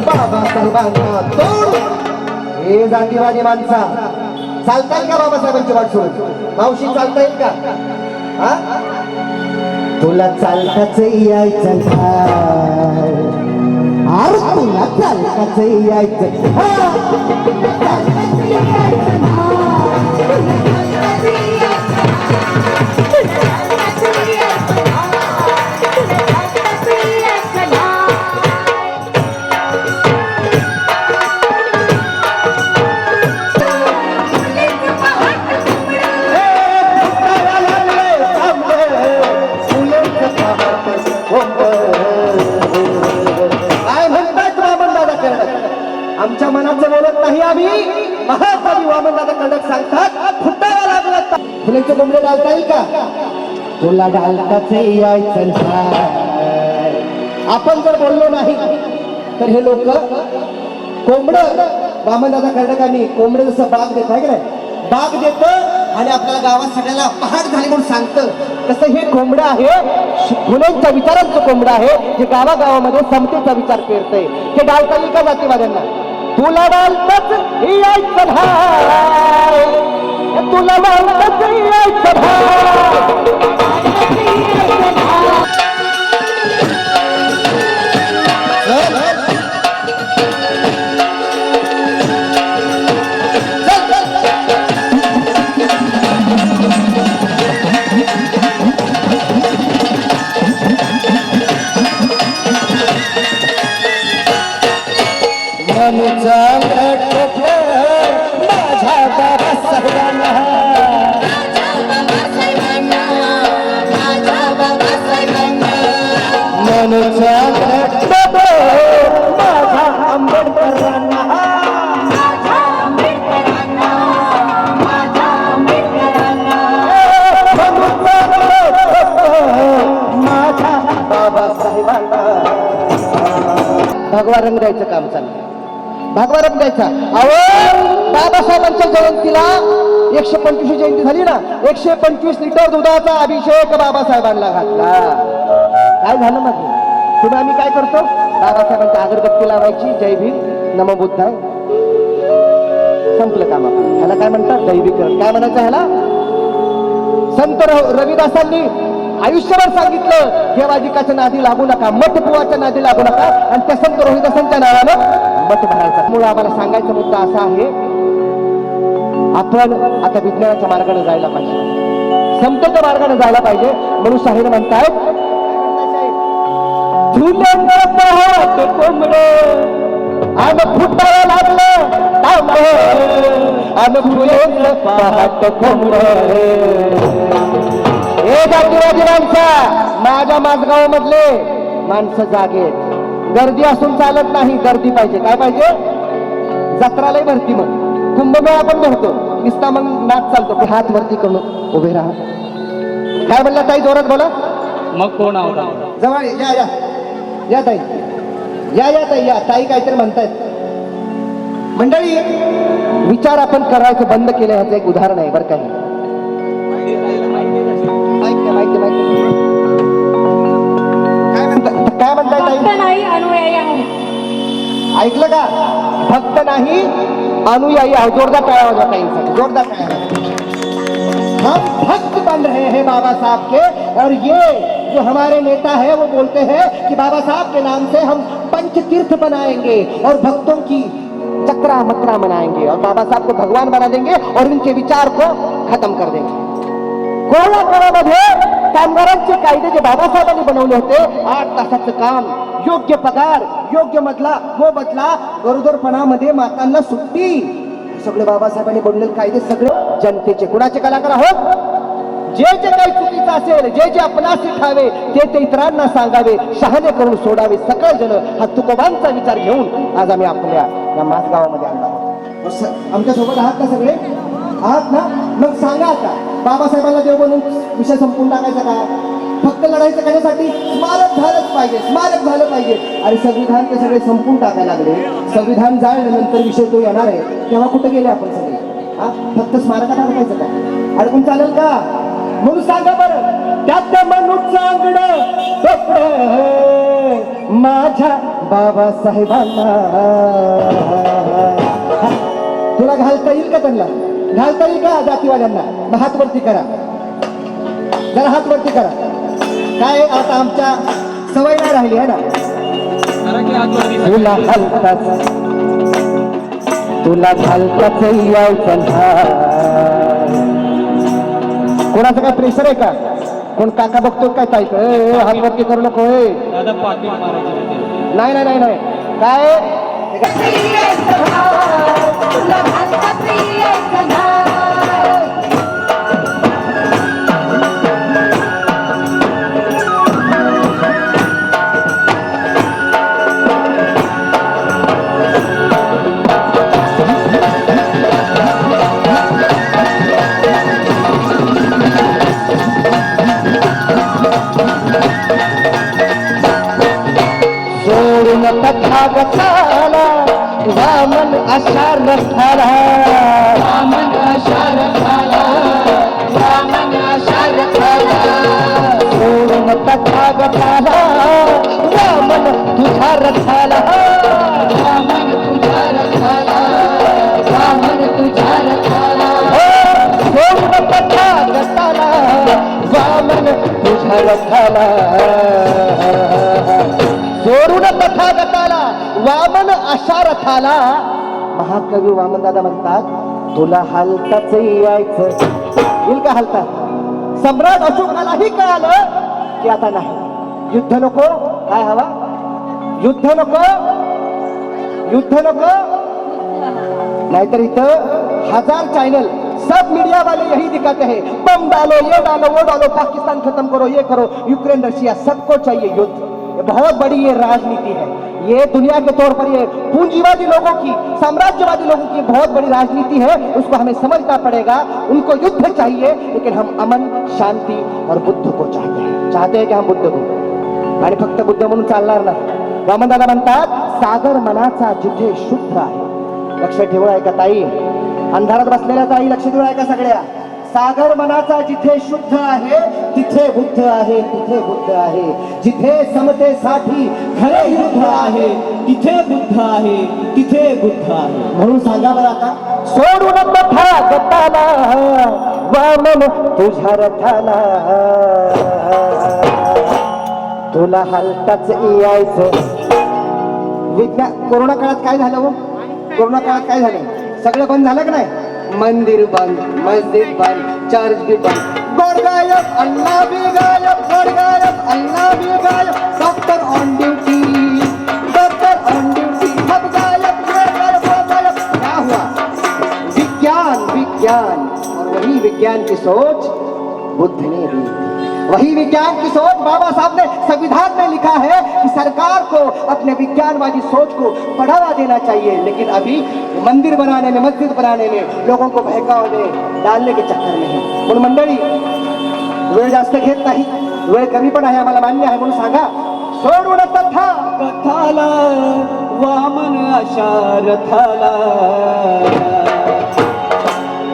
बाबासाहेबांना तोड. हे जातीवादी माणसा चालताय का बाबासाहेबांची वाट सोडून? मावशी चालता येईल का? हा, तुला चालताच यायचं नाही. अरे तुला चालताच यायचं आमच्या मनाचं बोलत नाही आम्ही. महाकवी वामनदादा कडक सांगतात फुटायला लागलं. फुलेचे कोंबडे डालता येईल का? तुला डालताच यायचं नाही. आपण जर बोललो नाही तर हे लोक कोंबड वामनदादा कर्डकांनी कोंबडे जसं बाग देत आहे का नाही, बाग देत आणि आपल्याला गावात सगळ्याला पहाट झाली म्हणून सांगतं, तसं हे कोंबडं आहे. फुलेंच्या विचारांचं कोंबडं आहे जे गावागावामध्ये समतेचा विचार पेरतंय. हे डालता येईल का जातीवाद्यांना? तुला डालताच यायचं भाई, तुला डालताच यायचं भाई. भगवा रंग द्यायचं काम चाललंय. भगवा रंग द्यायचा. अहो बाबासाहेबांच्या जयंतीला 125वी जयंती झाली ना, 125 लिटर दुधाचा अभिषेक बाबासाहेबांना घातला. काय झालं मग? तुम्ही आम्ही काय करतो? बाबासाहेबांच्या अगरबत्ती लावायची, जय भीम नमो बुद्धाय, संपलं काम. ह्याला काय म्हणतात? दैवीकरण. काय म्हणायचं ह्याला? संत रविदासांनी आयुष्यभर सांगितलं देवाधिकाच्या नादी लागू नका, मठ पुवाच्या नादी लागू नका, आणि त्या संत रोहिदासांच्या नावानं मठ भरायचा. त्यामुळे आम्हाला सांगायचा मुद्दा असा आहे, आपण आता विज्ञानाच्या मार्गाने जायला पाहिजे, समतेच्या मार्गाने जायला पाहिजे. म्हणून शाहीर म्हणतायत, कोंबडे आम्ही फुटायला लागलं आम्ही फुले पहाट कोंबडे. हे जातीवादी माणसा, माझ्या माझगाव मधले माणसं जागेत. गर्दी असून चालत नाही, गर्दी पाहिजे. काय पाहिजे? जत्रालाही भरती, मग कुंभमेळा पण भरतो, नुसता मग नाच चालतो. हात वरती करून उभे राहा. काय म्हणला ताई? जोरात बोला. मग कोण जवळ या या या ताई, या या ताई, या ताई काहीतरी म्हणतायत. मंडळी, विचार आपण करायचं बंद केलं ह्याचं एक उदाहरण आहे बरं. काही काय म्हणताय ताई? ऐकलं का? भक्त नाही अनुयायी आहो. जोरदार टाळ्या वाजवा ताईंसाठी, जोरदार टाळ्या. हम भक्त बन रहे हैं बाबा साहब के, और ये जो हमारे नेता है वो बोलते हैं कि बाबा साहब के नाम से हम पंच तीर्थ बनाएंगे और भक्तों की चक्रा मकरा बनाएंगे और बाबा साहब को भगवान बना देंगे और इनके विचार को खत्म कर देंगे. कोल्हापुरामध्ये कामगारांचे कायदे जे बाबासाहेबांनी बनवले होते, 8 तासाचं काम योग्य पगार, योग्य मोबदला, गरोदरपणामध्ये मातांना सुट्टी, सगळे बाबासाहेबांनी बनलेले कायदे सगळे जनतेचे, कुणाचे कलाकार आहोत? जे जे काही चुकीचं असेल, जे जे आपणासी ठावे ते इतरांना सांगावे, शहाणे करून सोडावे सकळ जण, हा तुकोबांचा विचार घेऊन आज आम्ही आपल्या या माझगावामध्ये आलो आहोत. आमच्या सोबत आहात का सगळे? आहात ना? मग सांगा आता, बाबासाहेबांना देव बनवून विषय संपून टाकायचा का? फक्त लढायचं कशासाठी? स्मारक झालंच पाहिजे, स्मारक झालं पाहिजे. आणि संविधान ते सगळे संपून टाकायला लागले. संविधान जाळल्यानंतर विषय तो येणार आहे, तेव्हा कुठे गेले आपण सगळे? हा, फक्त स्मारकात अडकायचं का? अडकून चालेल का? म्हणून सांगा बरं, त्यात म्हणून चांगलं माझ्या बाबासाहेबांना. तुला घालता येईल का? त्यांना घालता येईल का? जातीवाल्यांना हात वरती करा, जरा हात वरती करा. काय आता आमच्या सवय नाही राहिली आहे ना. तुला घालताच यायचं ना. कोणाचं काय प्रेशर आहे का? कोण काका बघतो काय? ताई हात वरती करू नको. नाही नाही नाही नाही काय तथागताला वामन अशार झाला, वामन अशार झाला, वामन अशार झाला. सोडून तथागताला वामन तुझा रथाला, वामन तुझा रथाला, वामन तुझा रथाला. सोडून तथागताला वामन तुझा रथाला, सोडून तथागताला वामन अशा रथाला. महाकवी वामनदादा म्हणतात, तुला हालताच यायचं. येईल का हालता? सम्राट अशोकालाही कळालं की आता नाही, युद्ध नको. काय हवा? युद्ध नको, युद्ध नको. नाहीतर इथं 1000 चॅनल सब मीडिया वाले यही दिखाते हैं, बम डालो, ये डालो, वो डालो, पाकिस्तान खत्म करो, ये करो, यूक्रेन रशिया सबको चाहिए युद्ध. बहुत बड़ी ये राजनीति है, ये दुनिया के तौर पर ये पूंजीवादी लोगों की, साम्राज्यवादी लोगों की बहुत बड़ी राजनीति है. उसको हमें समझना पड़ेगा. उनको युद्ध चाहिए, लेकिन हम अमन, शांति और बुद्ध को चाहते हैं कि हम बुद्ध को. आणि फक्त बुद्ध म्हणून चालणार नाही. वामनदादा म्हणतात, सागर मनाचा जिथे शुद्ध आहे. लक्ष ठेवा ऐका ताई, अंधारात बसलेल्या ताई लक्ष ठेवा ऐका सगळ्या. सागर मनाचा जिथे शुद्ध आहे तिथे बुद्ध आहे, तिथे बुद्ध आहे. जिथे समतेसाठी खरे युद्ध आहे तिथे बुद्ध आहे, तिथे बुद्ध आहे. म्हणून सांगा बरं आता, सोडून तथागताला वामन तुझ्या रथाला, तुला हलताच यायचं. विज्ञान कोरोना काळात काय झालं? हो, कोरोना काळात काय झालं? सगळं बंद झालं का नाही? मंदिर बंद, मस्जिद बंद, चर्च भी बंद. गोड गायब, अल्लाह भी गायब, गोड गायब, अल्लाह भी गायब. Doctor on duty, doctor on duty, सब गायब, ये गायब, वो गायब. क्या हुआ? विज्ञान, विज्ञान. और वही विज्ञान की सोच बुद्ध ने दी. वही विज्ञान की सोच बाबा साहब ने संविधान में लिखा है कि सरकार को अपने विज्ञानवादी सोच को बढ़ावा देना चाहिए. लेकिन अभी मंदिर बनाने में, मस्जिद बनाने में, लोगों को बहकावने डालने के चक्कर में है. म्हणून मंडळी, वेळ जास्त घेत नाही, वेळ कमी पण आहे, आम्हाला मान्य आहे. म्हणून सांगा, सोडून तथागताला वामन अशा रथाला.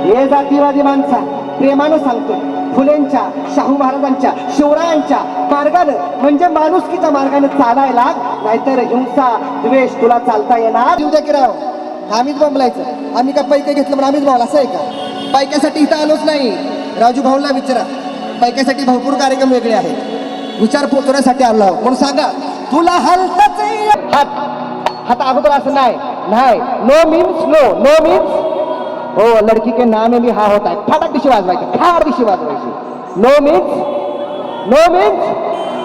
हे जातीवादी माणसा प्रेमानं सांगतो, फुलेंच्या, शाहू महाराजांच्या, शिवरायांच्या मार्गानं, म्हणजे माणुसकीच्या मार्गाने चालायला, नाहीतर हिंसा, द्वेष तुला चालता येणार. उद्या की राव, आम्हीच बोंबलायचं. आम्ही का पैके घेतलं म्हणून आम्हीच बोल, असं आहे का? पैक्यासाठी इथं आलोच नाही. राजू भाऊला विचारा, पैक्यासाठी भरपूर कार्यक्रम वेगळे आहेत. विचार पोचवण्यासाठी आलो आहोत. म्हणून सांगा, तुला हलताच हात अगोदर असं नाही. No means no, no means हो. लड़की के नाम में भी हा होता है. फाटक दिशी वाजवायची, फार दिशी वाजवायची. No means, no means.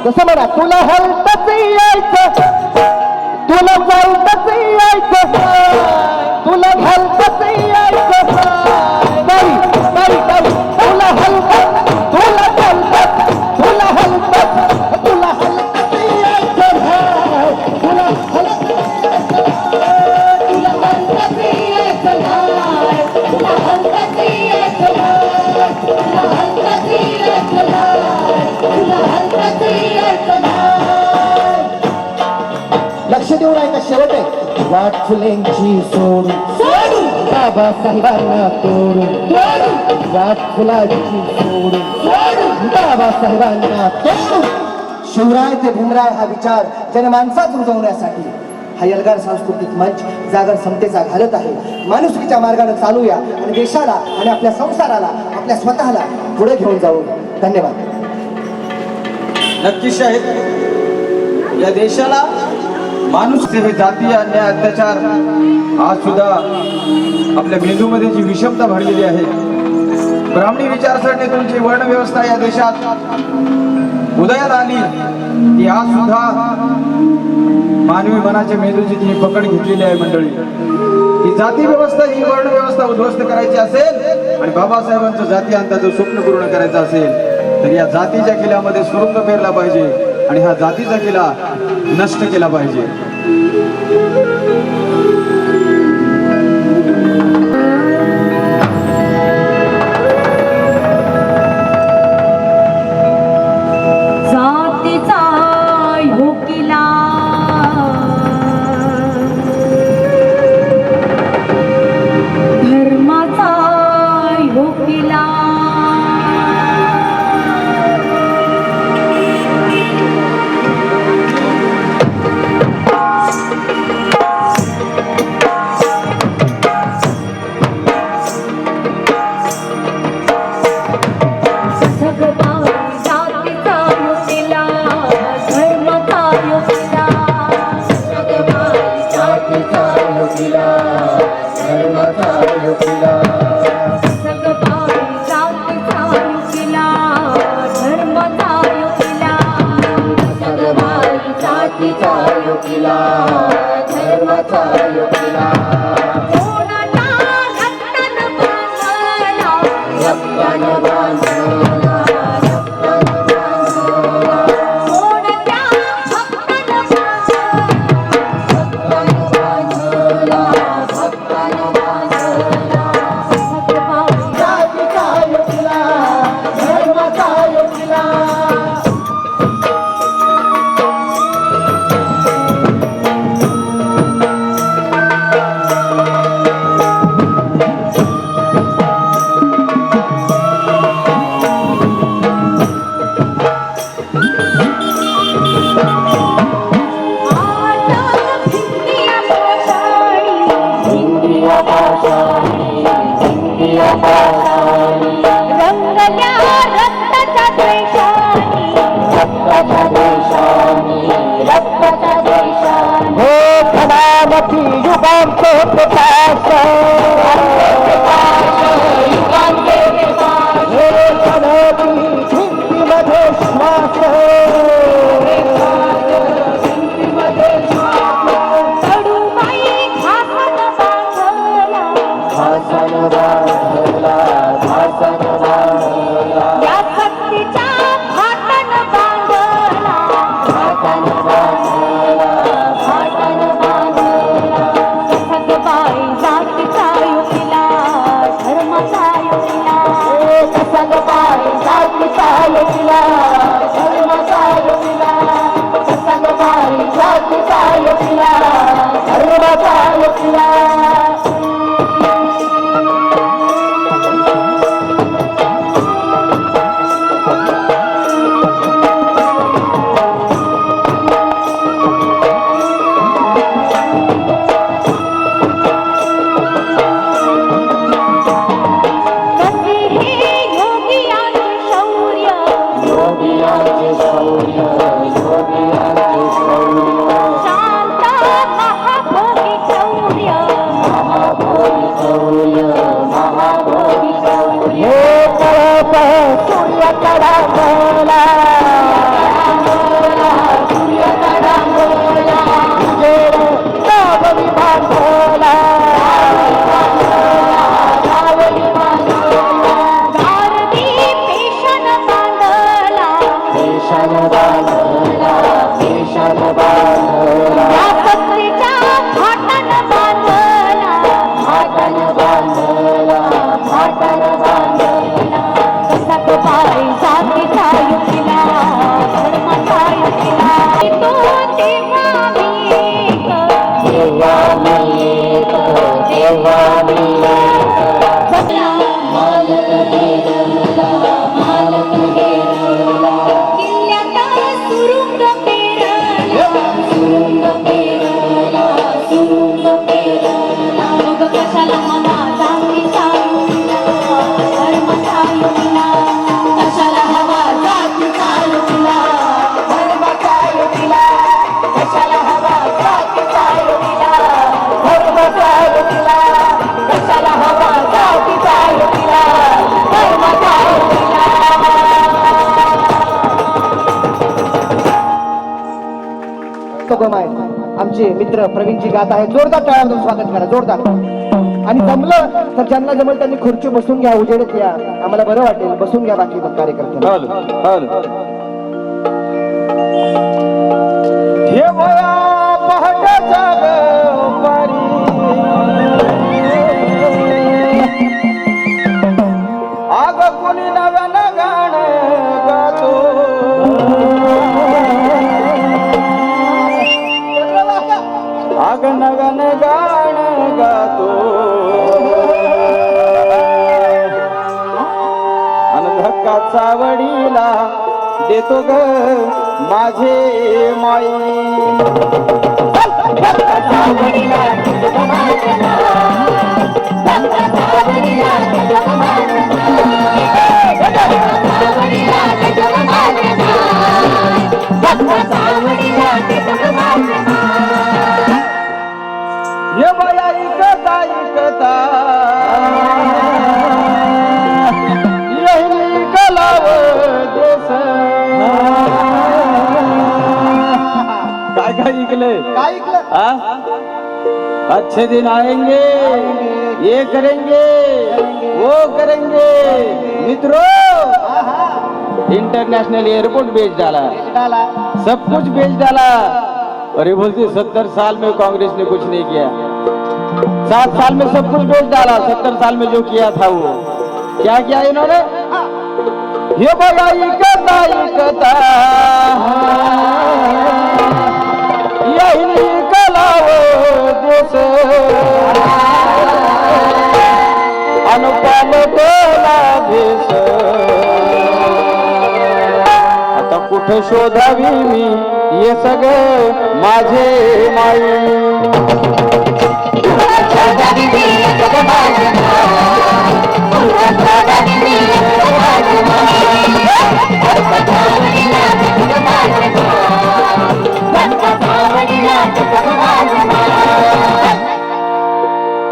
जसं म्हणा, तुला हलताच यायचं. लक्ष देऊन ऐका, शेवट आहे. वाट फुलेंची सोडून बाबासाहेबांना तोडून, वाट फुलाची सोडून बाबासाहेबांना तोडून. शिवराय ते भीमराय हा विचार जनमानसात रुजवण्यासाठी हा एल्गार सांस्कृतिक मंच जागर समतेचा घालत आहे. माणुसकीच्या मार्गाने चालूया आणि देशाला आणि आपल्या संसाराला, आपल्या स्वतःला पुढे घेऊन जाऊ. धन्यवाद. नक्कीच साहेब, या देशाला माणूस हे जातीय अन्याय अत्याचार आज सुद्धा आपल्या मेंदूमध्ये जी विषमता भरलेली आहे, ब्राह्मणी विचारसरणी तुमची वर्ण व्यवस्था या देशात उदयात आली, ती आज सुद्धा मानवी मनाच्या मेंदूची ती पकड घेतलेली आहे. मंडळी, ही जाती व्यवस्था, ही वर्ण व्यवस्था उद्ध्वस्त करायची असेल आणि बाबासाहेबांचं जाती अंताचं स्वप्न पूर्ण करायचं असेल तर या जातीच्या किल्ल्यामध्ये सुरुंग पेरला पाहिजे आणि हा जातीचा किल्ला नष्ट केला पाहिजे. जातीचा ह्यो किल्ला धर्माचा ह्यो किल्ला शांत देवा मिले देवा मिले मालक गेला मालक गेला किल्ल्यात सुरुंग पेरला सुरुंग पेरला सुरुंग पेरला मग कशाला हवा जाती चालूला धर्म चालूला कशाला हवा जाती चालूला धर्म चालूला कशाला हवा जाती चालूला धर्म चालूला कशाला हवा जाती चालूला धर्म चालूला तो गमाय आमचे मित्र प्रवीणजी गात आहे. जोरदार टाळ्यांमधून स्वागत करा, जोरदार. आणि जमलं तर ज्यांना जमल त्यांनी खुर्ची बसून घ्या, उजेडत या, आम्हाला बरं वाटेल. बसून घ्या बाकी कार्यकर्ते. हल हल हे बया पहाटेच्या गपारी आग कोणी नव्यानं गाणं गातो आग नव्यानं गाणं गातो अन धक्का चावडीला देतो ग माझे माई धक्का चावडीला देतो ग माझे माई धक्का चावडीला देतो ग माझे माई धक्का चावडीला देतो ग माझे माई धक्का चावडीला देतो ग माझे माई ये बया इकता इकता यही कलाव देश काय काय ऐकले काय ऐकलं? अच्छे दिन आएंगे ये करेंगे वो करेंगे मित्रों इंटरनेशनल एयरपोर्ट बेच डाला डाला. सब कुछ बेच डाला और ये बोलते 70 साल में कांग्रेस ने कुछ नहीं किया 7 साल में सब कुछ बेच डाला 70 साल में जो किया था वो क्या किया इन्होंने ये बड़ा इकता इकता यही कलाव देश अनुपाल टोला भेस आता कुठे शोधावी मी ये सगळं माझे माई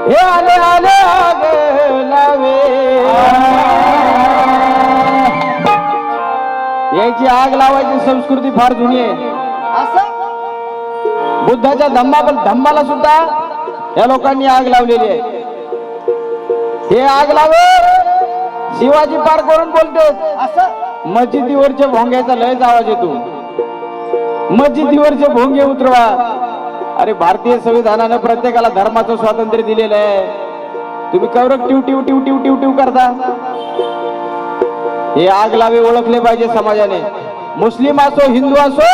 हे आले आले आग लावे याची आग लावायची संस्कृती फार जुनी आहे. असं बुद्धाच्या धम्माला सुद्धा या लोकांनी आग लावलेली आहे. हे आग लावे शिवाजी पार करून बोलते असं मस्जिदीवरच्या भोंग्याचा लयच आवाज येतो. मस्जिदीवरचे भोंगे उतरवा. अरे भारतीय संविधानानं प्रत्येकाला धर्माचं स्वातंत्र्य दिलेलं आहे. तुम्ही कवरक टिव टिव टिव टिव टिव टिव करता. हे आग लावे ओळखले पाहिजे समाजाने. मुस्लिम असो हिंदू असो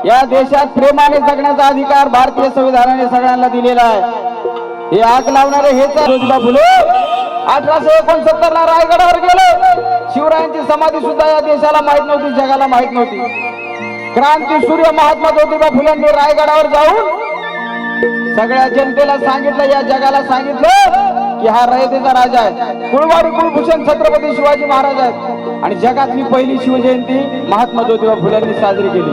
या देशात प्रेमाने जगण्याचा अधिकार भारतीय संविधानाने सगळ्यांना दिलेला आहे. हे आग लावणारे हेच ज्योतिबा फुले 1869 ला रायगडावर गेले. शिवरायांची समाधी सुद्धा या देशाला माहित नव्हती, जगाला माहित नव्हती. क्रांती सूर्य महात्मा ज्योतिबा फुलेंनी रायगडावर जाऊन सगळ्या जनतेला सांगितलं, या जगाला सांगितलं की हा रयतेचा राजा आहे. कुळवाडी कुलभूषण छत्रपती शिवाजी महाराज आहेत. आणि जगातली पहिली शिवजयंती महात्मा ज्योतिबा फुलेंनी साजरी केली.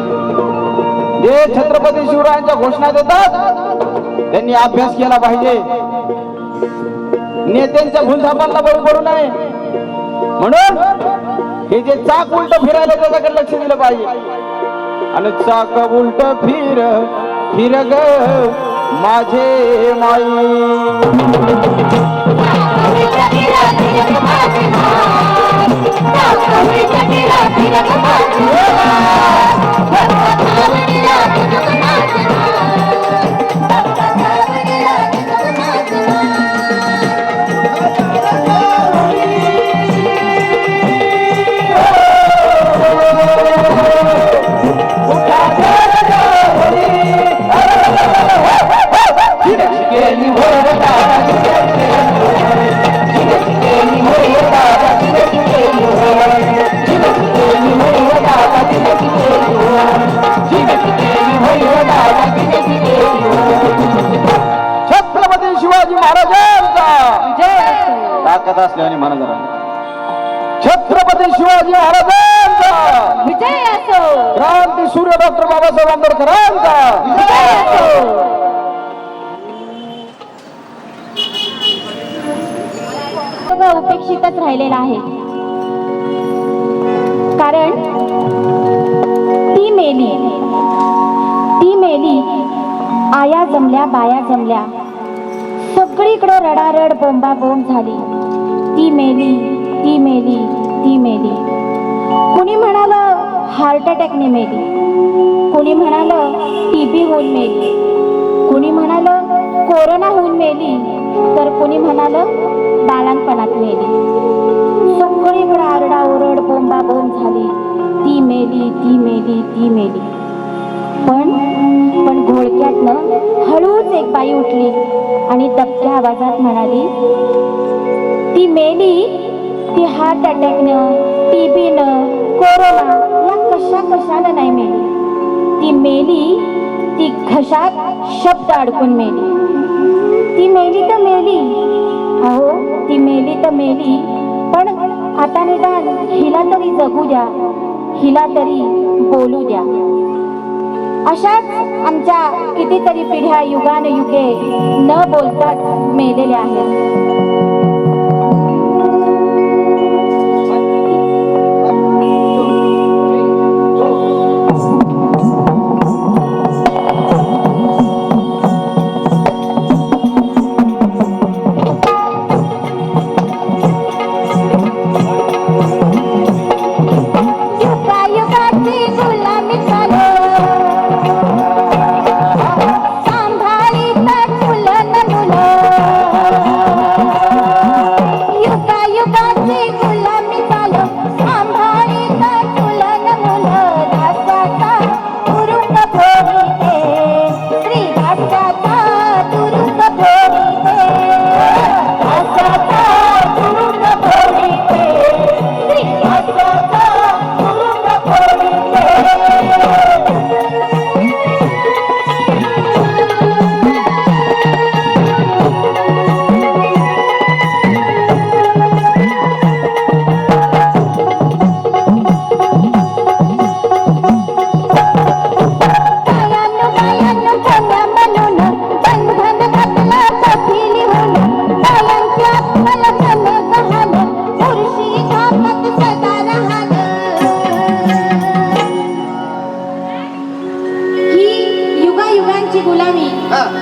जे छत्रपती शिवरायांच्या घोषणा देतात त्यांनी अभ्यास केला पाहिजे. नेत्यांच्या गुंजापांना बळी पडू नये म्हणून हे जे चाक उलट फिरायला त्याच्याकडे लक्ष दिलं पाहिजे. आणि चाक उलट फिर फिर ग माझे माई. असल्याने म्हणा जरा. छत्रपती शिवाजी महाराजांचा विजय असो. क्रांती सूर्य डॉक्टर बाबासाहेब आंबेडकरांचा विजय असो. सगळं उपेक्षितच राहिलेलं आहे. कारण ती मेली, ती मेली, आया जमल्या, बाया जमल्या, सगळीकडे रडारड बोंबाबोंब झाली. ती मेली, ती मेली, ती मेली. कुणी म्हणालं हार्ट अटॅकने मेली, कुणी म्हणालं TB होऊन मेली, कुणी म्हणालं कोरोना होऊन मेली, तर कुणी म्हणालं बाळंतपणात मेली. सगळीकडे आरडाओरड बोंबाबोंब झाली. ती मेली, ती मेली, ती मेली. पण घोळक्यातनं हळूच एक बाई उठली आणि दबक्या आवाजात म्हणाली, ती मेली, ती हार्ट अटॅकनं, TBनं, कोरोना या कशानं नाही मेली. ती मेली, ती घशात शब्द अडकून मेली. ती मेली तर मेली, अहो ती मेली तर मेली, पण आता निदान हिला तरी जगू द्या, हिला तरी बोलू द्या. अशाच आमच्या कितीतरी पिढ्या युगानुयुगे न बोलताच मेलेल्या आहेत.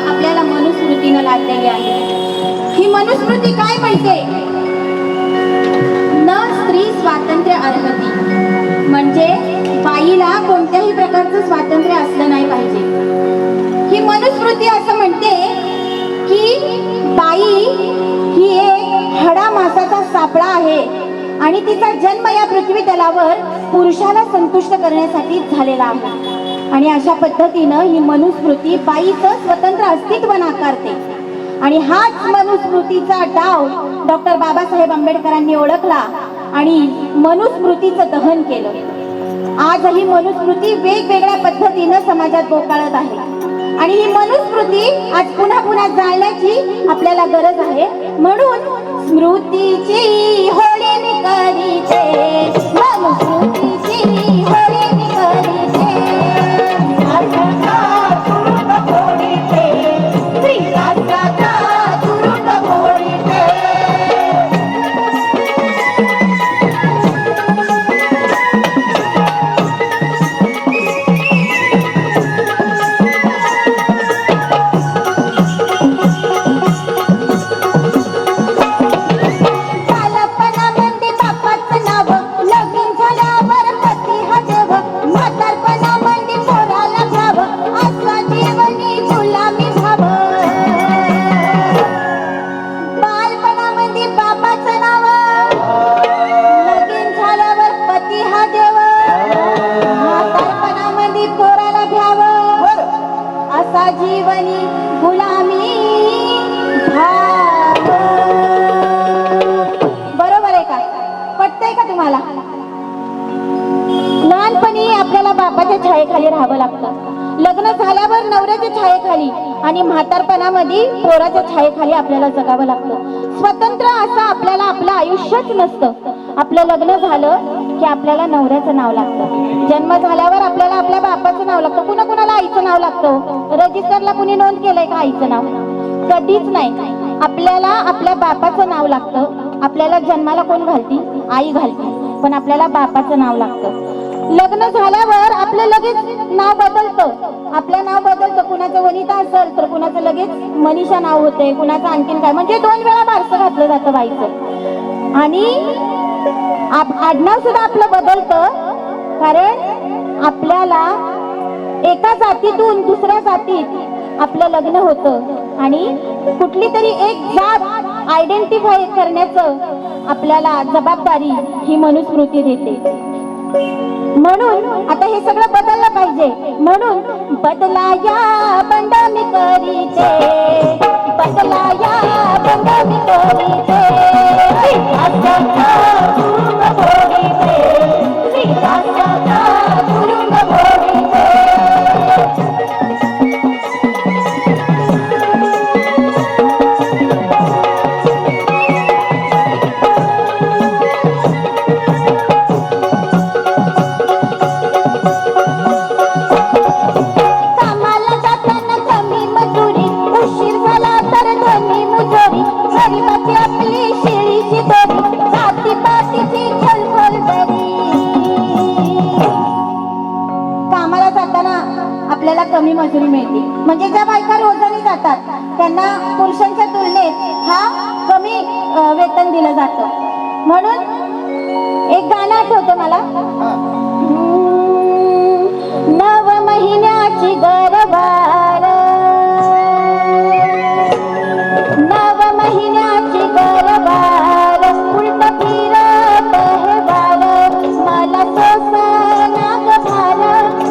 आपल्याला मनुस्मृतीनं लादलेली आहे. ही मनुस्मृती काय म्हणते? न स्त्री स्वातंत्र्य अर्हती, म्हणजे बाईला कोणत्याही प्रकारचं स्वातंत्र्य असलं नाही पाहिजे. ही मनुस्मृती असं म्हणते की बाई ही एक हाडा मासाचा सापळा आहे आणि तिचा जन्म या पृथ्वी तलावर पुरुषाला संतुष्ट करण्यासाठी झालेला आहे. आणि अशा पद्धतीनं ही मनुस्मृती बाईचं स्वतंत्र अस्तित्व नाकारते. आणि हाच मनुस्मृतीचा डाव डॉक्टर बाबासाहेब आंबेडकरांनी ओळखला आणि मनुस्मृतीचं दहन केलं. आजही मनुस्मृती वेगवेगळ्या पद्धतीनं समाजात बोकाळत आहे आणि ही मनुस्मृती आज पुन्हा पुन्हा जाळण्याची आपल्याला गरज आहे. म्हणून स्मृतीची होळी मी करीते, मनुस्मृतीची होळी मी करीते. जीवनी गुलामी भाव. बरोबर आहे का? पटतंय का तुम्हाला? लहानपणी आपल्याला बापाच्या छायेखाली राहावं लागतं. लग्न झाल्यावर नवऱ्याच्या छायेखाली आणि म्हातारपणामध्ये पोराच्या छायेखाली आपल्याला जगावं लागतं. स्वतंत्र असं आपल्याला आपलं आयुष्यच नसतं. आपलं लग्न झालं की आपल्याला नवऱ्याचं नाव लागतं. जन्म झाल्यावर आपल्याला आपल्या बापाचं नाव लागतं. कुणा कुणाला आईचं नाव लागतं? रजिस्टरला कुणी नोंद केलंय का आईचं नाव? कधीच नाही. आपल्याला आपल्या बापाचं नाव लागतं. आपल्याला जन्माला कोण घालती? आई घालती. पण आपल्याला बापाचं नाव लागतं. लग्न झाल्यावर आपलं लगेच नाव बदलतं. आपलं नाव बदलतं. कुणाचं वनिता असेल तर कुणाचं लगेच मनीषा नाव होतंय, कुणाचं आणखीन काय, म्हणजे 2 वेळा बारसं घातलं जातं बाईचं. आणि आडनाव सुद्धा आपलं बदलतं. कारण आपल्याला एका जातीतून दुसऱ्या जातीत आपलं लग्न होतं आणि कुठली तरी एक जात आयडेंटिफाय करण्याचं आपल्याला जबाबदारी ही मनुस्मृती देते. म्हणून आता हे सगळं बदललं पाहिजे. म्हणून बदलाया बंड मी करीते, बदलाया बंड मी करीते, श्रीदासाचा तुरुंग फोडीते, श्रीदासाचा तुरुंग फोडीते. आपल्याला कमी मजुरी मिळते. म्हणजे ज्या बायका रोजाने जातात त्यांना पुरुषांच्या तुलनेत हा कमी वेतन दिलं जातं. म्हणून एक गाणं आठवतं मला. 9 महिन्याची गरबार, 9 महिन्याची गरबार, उलट फिरत हे बार, मला सोस नाग भार,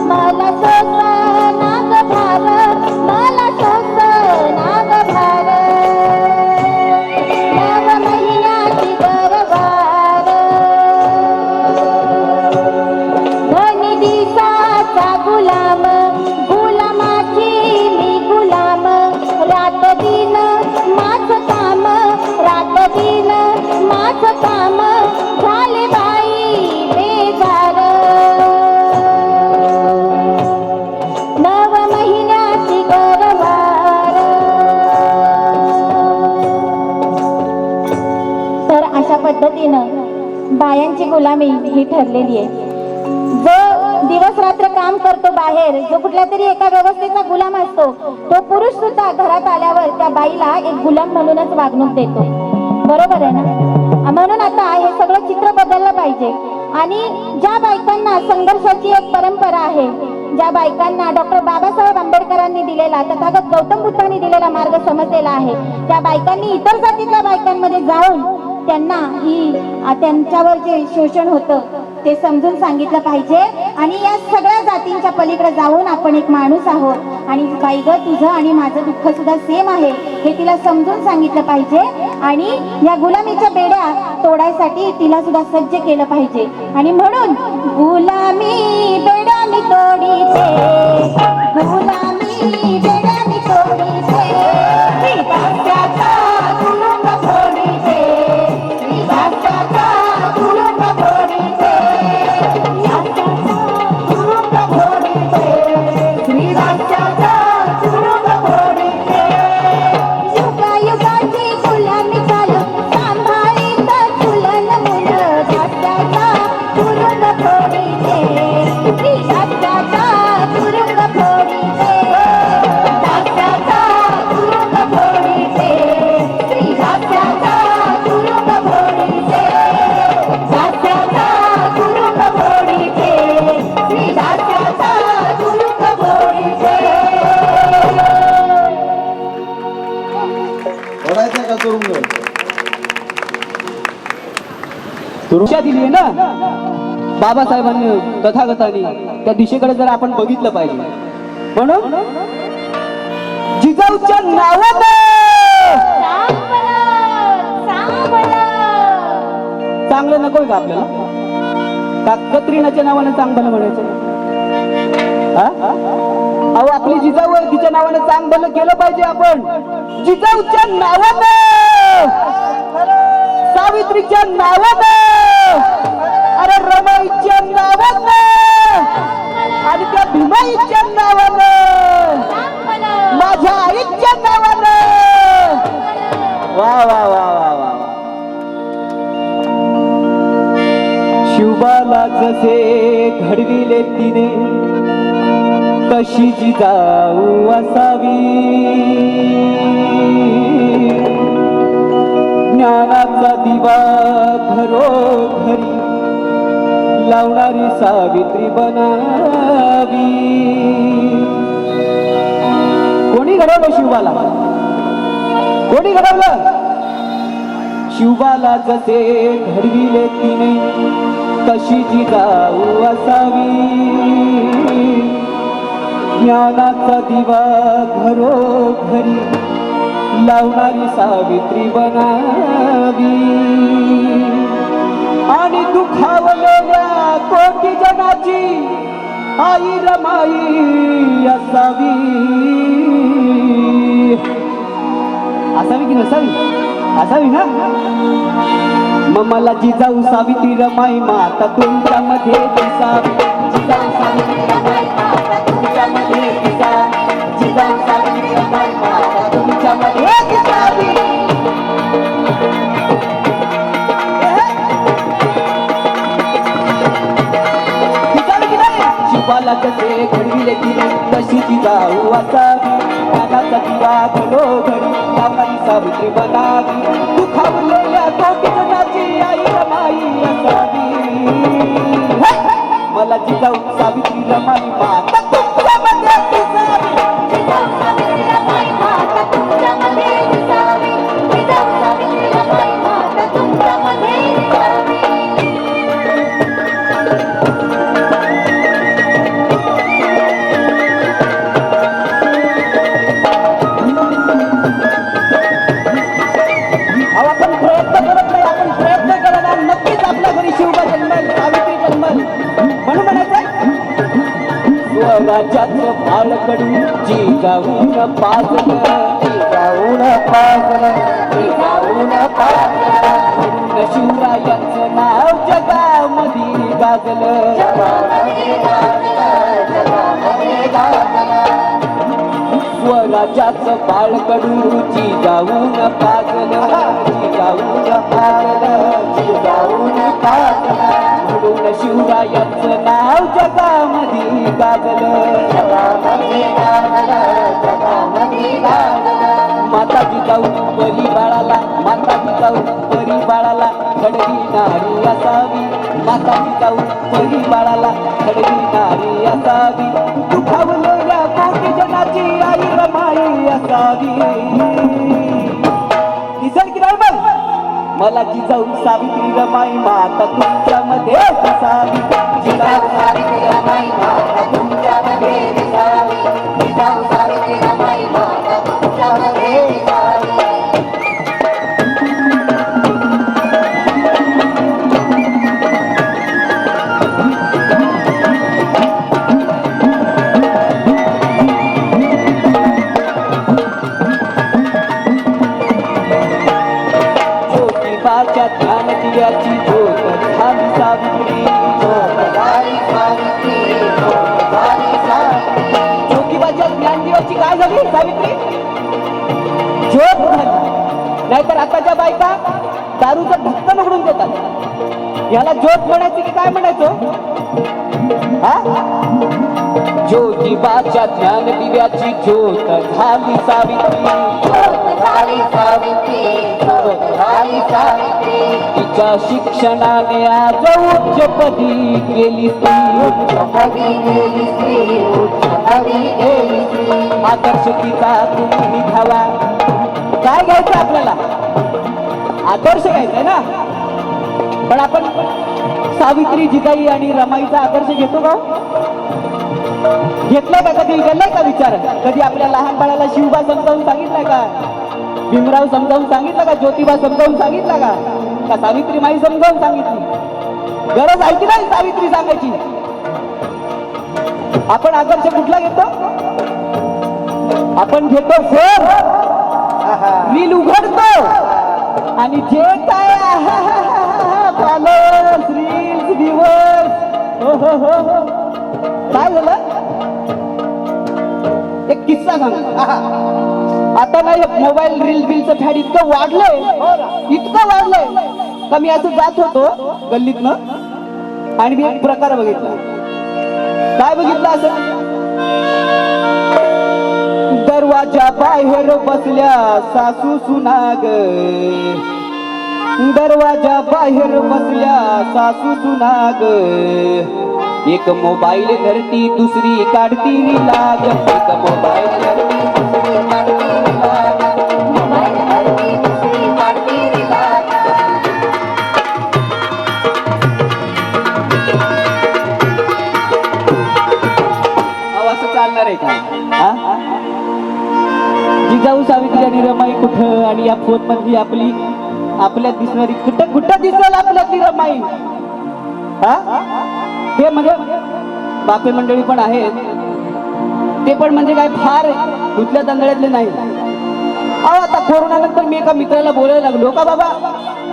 मला सोस नाग भार, मला सोस नाग भार. 9 महिन्याची गरबार, धनी दिसाचा गुलाम, गुलामाची मी गुलाम, रात दिन माझं काम, रात दिन माझं काम, झाले बाई बेजार. 9 महिन्याची गरबार. तर अशा पद्धतीनं बायांची गुलामी ही ठरलेली आहे. जो दिवस रात्र काम करतो बाहेर, जो कुठल्या तरी एका व्यवस्थेचा गुलाम असतो, तो पुरुष सुद्धा घरात आल्यावर त्या बाईला एक गुलाम म्हणूनच वागणूक देतो. बरोबर आहे ना? म्हणून आता हे सगळं चित्र बदललं पाहिजे. आणि ज्या बायकांना संघर्षाची एक परंपरा आहे, ज्या बायकांना डॉक्टर बाबासाहेब आंबेडकरांनी दिलेला, तथागत गौतम बुद्धांनी दिलेला मार्ग समजलेला आहे, त्या बायकांनी इतर जातीच्या बायकांमध्ये जाऊन त्यांना त्यांच्यावर जे शोषण होतं ते समजून सांगितलं पाहिजे. आणि या सगळ्या जातींच्या पलीकडे जाऊन आपण एक माणूस आहोत आणि बाई ग तुझं आणि माझं दुःख सुद्धा सेम आहे हे तिला समजून सांगितलं पाहिजे. आणि या गुलामीच्या बेड्या तोडायसाठी तिला सुद्धा सज्ज केलं पाहिजे. आणि म्हणून गुलामी बेड्या मी तोडीते, गुलामी बेड्या मी तोडीते, श्रीदासाचा तुरुंग फोडीते, श्रीदासाचा तुरुंग फोडीते, तुरुंग फोडीते, श्रीदासाचा तुरुंग फोडीते. युगायुगाची गुलामी चालू सांभाळीत चुलन मुलं, दासाचा तुरुंग फोडीते, श्रीदासाचा तुरुंग फोडीते, दासाचा तुरुंग फोडीते, श्रीदासाचा तुरुंग फोडीते, दासाचा तुरुंग फोडीते, श्रीदासाचा तुरुंग फोडीते. ओढायचा का तुरुंग? दिशा दिली आहे ना बाबासाहेबांनी, तथागतांनी. त्या दिशेकडे जर आपण बघितलं पाहिजे. म्हणून जिजाऊच्या नावानं चांगलं नकोय का आपल्याला? का कत्रिनाच्या नावानं चांगलं म्हणायचं? हा? अहो आपली जिजाऊ आहे, तिच्या नावानं चांग भलं केलं पाहिजे आपण. जिजाऊच्या नावानं, सावित्रीच्या नावानं, अरे रमाईच्या नावानं आणि त्या भीमाईच्या नावानं, माझ्या आईच्या नावानं. वा वा वा वा वा. शिवबाला जसे घडविले तिने तशी जिजाऊ असावी. ज्ञानाचा दिवा घरोघरी लावणारी सावित्री बनावी. कोणी घडवलं शिवबाला? कोणी घडवलं? शिवबाला जसे घडविले तिने तशी जिजाऊ असावी. ज्ञानाचा दिवा घरोघरी लावणारी सावित्री बनावी. आणि दुखावलेल्या कोटी जनाची आई रमाई असावी. असावी की नसावी? असावी ना. मग मला जिजाऊ सावित्री रमाई माता तुमच्यामध्ये दिसावी. जिजाऊ सावित्री रमाई माता तुमच्यामध्ये दिसावी. जिजाऊ सावित्री रमाई माता तुमच्यामध्ये दिसावी. शिवाला कसे घडविले तिने तशी जिजाऊ असावी. ज्ञानाचा दिवा घरोघरी लावणारी सावित्री बनावी. दुखावलेल्या कोटी जनाची आई रमाई असावी. मला जिजाऊ सावित्री रमाई माता तुमच्यामध्ये दिसावी. जिजाऊ सावित्री रमाई माता तुमच्यामध्ये दिसावी. जिजाऊ सावित्री रमाई माता तुमच्यामध्ये दिसावी. आपण प्रयत्न करत नाही. आपण प्रयत्न केला नक्कीच आपल्या घरी शिवबा जन्मल, सावित्री जन्मल. म्हणून म्हणायचं स्वराज्याचं बाळकडू जिजाऊन पाजलं. जिजाऊन पाजलं. जिजाऊन पाजलं. म्हणून शिवरायांचं नाव जगामध्ये गाजलं. जगामध्ये गाजलं. जगामध्ये गाजलं. स्वराज्याचं बाळकडू जिजाऊन पाजलं. जिजाऊन पाजलं. जिजाऊन पाजलं. म्हणून शिवरायांचं नाव जगामध्ये गाजलं. जगामध्ये गाजलं. जगामध्ये गाजलं. माता जिजाऊ परी बाळाला, माता जिजाऊ परी बाळाला खडवी नारी असावी. माता जिजाऊ परी बाळाला खडवी नारी असावी. दुखावलेल्या कोटी जनाची आई रमाई असावी. दिसेल की नाही बघ? मला जिजाऊ सावित्री रमाई माता तुमच्यामध्ये दिसावी. जिजाऊ सावित्री रमाई माता तुमच्यामध्ये दिसावी. जिजाऊ सावित्री रमाई माता तुमच्यामध्ये दिसावी. ज्योतिबाच्या ध्यान दिव्याची ज्योत झाली सावित्री. ज्योत झाली सावित्री. ज्योत झाली सावित्री. ज्योतिबाच्या ज्ञान दिव्याची काय झाली सावित्री? ज्योत झाली. नाहीतर आताच्या बायका दारूचं ढक्कन उघडून देतात. याला ज्योत म्हणायची की काय म्हणायचं? हा? ज्योतिबाच्या ज्ञान दिव्याची ज्योत झाली सावित्री. ज्योत झाली सावित्री. ज्योत झाली सावित्री. तिच्या शिक्षणाने आज उच्चपदी गेली स्त्री. उच्चपदी गेली स्त्री. उच्चपदी गेली स्त्री. आदर्श तिचा तुम्ही घ्यावा. काय घ्यायचं आपल्याला? आदर्श घ्यायचंय ना. पण आपण सावित्री जिजाई आणि रमाईचा आदर्श घेतो का? घेतलाय का? कधी केलाय का विचार? कधी आपल्या लहान बाळाला शिवबा समजावून सांगितलाय का? भीमराव समजावून सांगितलं का? ज्योतिबा समजावून सांगितलं का? का सावित्री माई समजावून सांगितली? गरज आहे की नाही सावित्री सांगायची? आपण आदर्श कुठला घेतो? आपण घेतो फोन, रील उघडतो आणि जे काय फॉलोअर्स, रील्स, व्ह्यूअर्स, काय झालं? एक किस्सा सांग. आता नाही मोबाईल रील बिलचं फॅड इतकं वाढलंय का मी असं जात होतो गल्लीतनं आणि मी एक प्रकार बघितला. काय बघितलं असं? दरवाजा बाहेर बसल्या सासू सुनाग, दरवाजा बाहेर बसल्या सासू सुनाग, एक मोबाईल धरती दुसरी काढती लाग, एक मोबाईल धरती दुसरी काढती लाग, मोबाईल धरती दुसरी काढती लाग. अहो असं चालणार आहे का? जिजाऊ सावित्री आणि रमाई कुठं, आणि या फोन मध्ये आपल्यात दिसणारी कुठं दिसेल आपल्यातली रमाई? हे म्हणजे बापे मंडळी पण आहेत, ते पण म्हणजे काय फार दुसऱ्या तांदळातले नाही. आता कोरोना नंतर मी एका मित्राला बोलायला लागलो का बाबा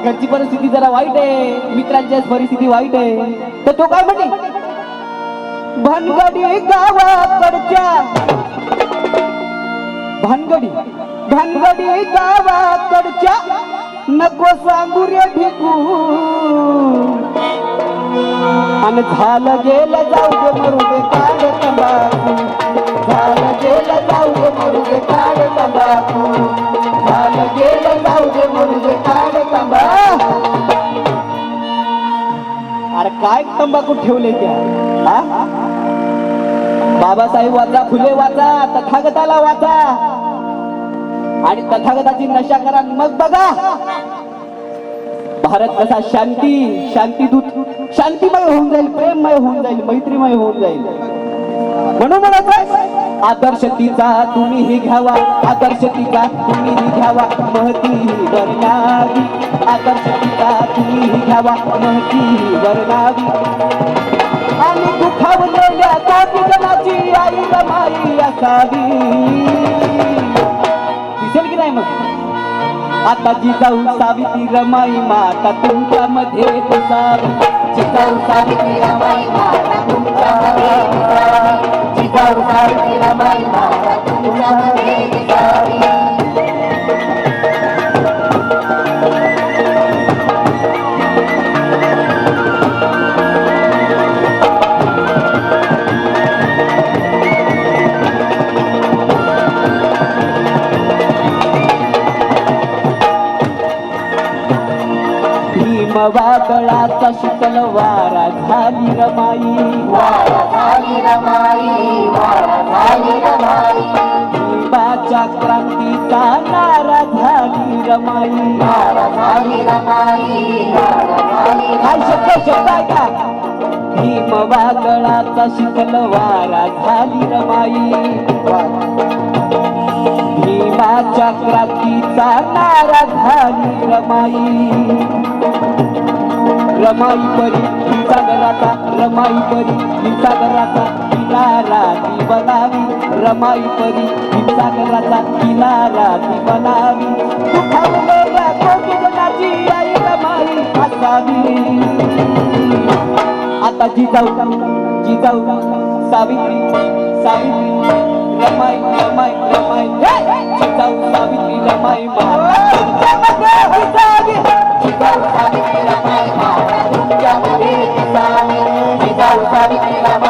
घरची परिस्थिती जरा वाईट आहे, मित्रांची परिस्थिती वाईट आहे. तर तो काय म्हणे, भानगडी गावाकडच्या, भानगडी गावाकडच्या नको सांगू रे भिकू, आणि झालं गेलं जाऊ दे मरू दे काढ तंबाखू, झालं गेलं जाऊ दे मरू दे काढ तंबाखू, झालं गेलं जाऊ दे मरू दे काढ तंबाखू. अरे काय तंबाखू ठेवले त्या? बाबासाहेब वाचा, फुले वाचा, तथागताला वाचा आणि तथागताची नशा करा, मग बघा भारत कसा शांतीदूत, शांतिमय होऊन जाईल, प्रेममय होऊन जाईल, मैत्रीमय होऊन जाईल. म्हणून म्हणत आदर्श तिचा तुम्हीही घ्यावा, आदर्श तिचा तुम्हीही घ्यावा, महती वर्णावी, आदर्श तिचा तुम्हीही घ्यावा, महती वर्णावी, आणि दुखावलेल्या कोटी जनाची आई रमाई असावी. दिसेल की नाही मग? आता जिजाऊ सावित्री रमाई माता तुमच्यामध्ये दिसावी, जिजाऊ सावित्री रमाई माता तुमच्यामध्ये दिसावी, जिजाऊ सावित्री रमाई माता तुमच्यामध्ये दिसावी. वादळाचा शीतल वारा झाली रमाई, वारा झाली रमाई, वारा झाली रमाई, भीमाच्या क्रांतीचा नारा झाली रमाई, वारा झाली रमाई, वारा झाली काय शब्द आहे का? भीम वादळाचा शीतल वारा झाली रमाई, भीमाच्या क्रांतीचा नारा झाली रमाई, रमाई परी हिंसागराचा, रमाई परी हिंसागराचा किनारा ती बनावी, रमाई परी हिंसागराचा किनारा ती बनावी, दुखावलेल्या कोटी जनाची आई रमाई असावी. आता जिजाऊ सावित्री रमाई रमाई रमाई, जिजाऊ सावित्री रमाई माता तुमच्यामध्ये दिसावी, जिजाऊ सावित्री रमाई माता तुमच्यामध्ये दिसावी, जिजाऊ सावित्री रमाई